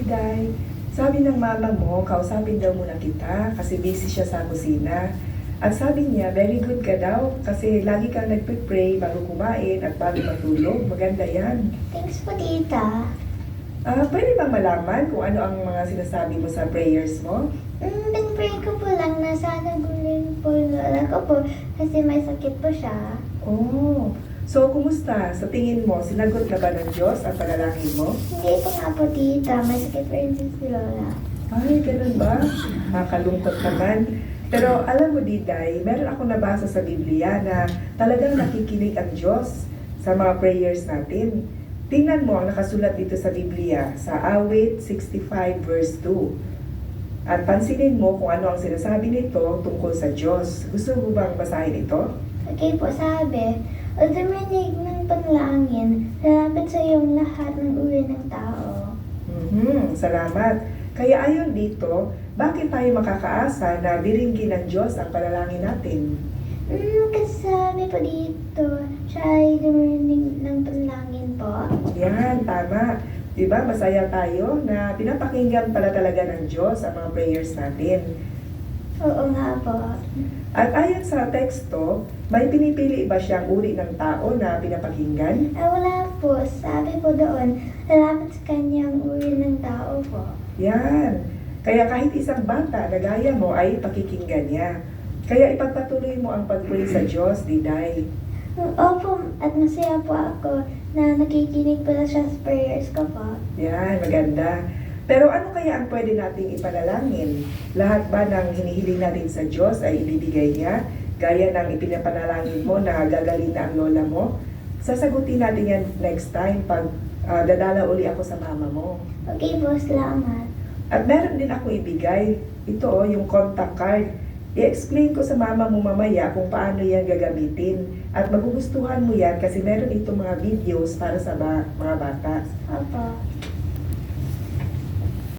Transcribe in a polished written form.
Day, sabi ng mama mo, kausapin daw muna kita kasi busy siya sa kusina. At sabi niya, very good ka daw kasi lagi kang nagpe-pray bago kumain at bago matulog. Maganda yan. Thanks po, tita. Pwede bang malaman kung ano ang mga sinasabi mo sa prayers mo? Pinpray ko po lang na sana gulin po yung lola ko po kasi may sakit po siya. Oh, so kumusta? Sa tingin mo, sinagot na ba ng Diyos ang panalangin mo? Hindi po nga po, tita. May sakit po rin si lola. Ay, ganun ba? Makalungkot naman. Pero alam mo, Diday, meron ako nabasa sa Biblia na talagang nakikinig ang Diyos sa mga prayers natin. Tingnan mo ang nakasulat dito sa Biblia, sa Awit 65 verse 2. At pansinin mo kung ano ang sinasabi nito tungkol sa Diyos. Gusto mo bang basahin ito? Okay po, sabi, o duminig ng panalangin, lalapit sa iyong lahat ng uri ng tao. Salamat. Kaya ayon dito, bakit tayo makakaasa na biringin ng Diyos ang panalangin natin? Kasi sabi po dito, siya ay duminig ng panalangin po. Yan, tama. Diba, masaya tayo na pinapakinggan pala talaga ng Diyos ang mga prayers natin. Oo nga po. At ayon sa teksto, may pinipili ba siyang uri ng tao na pinapakinggan? Wala po. Sabi po doon, lalapit sa kanyang uri ng tao po. Yan. Kaya kahit isang bata na gaya mo ay pakikinggan niya. Kaya ipagpatuloy mo ang pag-pray sa Diyos, Diday. Opo, at masaya po ako na nakikinig pala siya sa prayers ko po. Yan, maganda. Pero ano kaya ang pwede nating ipanalangin? Lahat ba ng hinihiling natin sa Diyos ay ibibigay niya? Gaya ng ipinapanalangin mo na gagaling na ang lola mo? Sasagutin natin yan next time pag dadala uli ako sa mama mo. Okay po, salamat. At meron din ako ibigay. Ito yung contact card. I-explain ko sa mama mo mamaya kung paano yan gagamitin. At magugustuhan mo yan kasi meron itong mga videos para sa mga bata. Opo.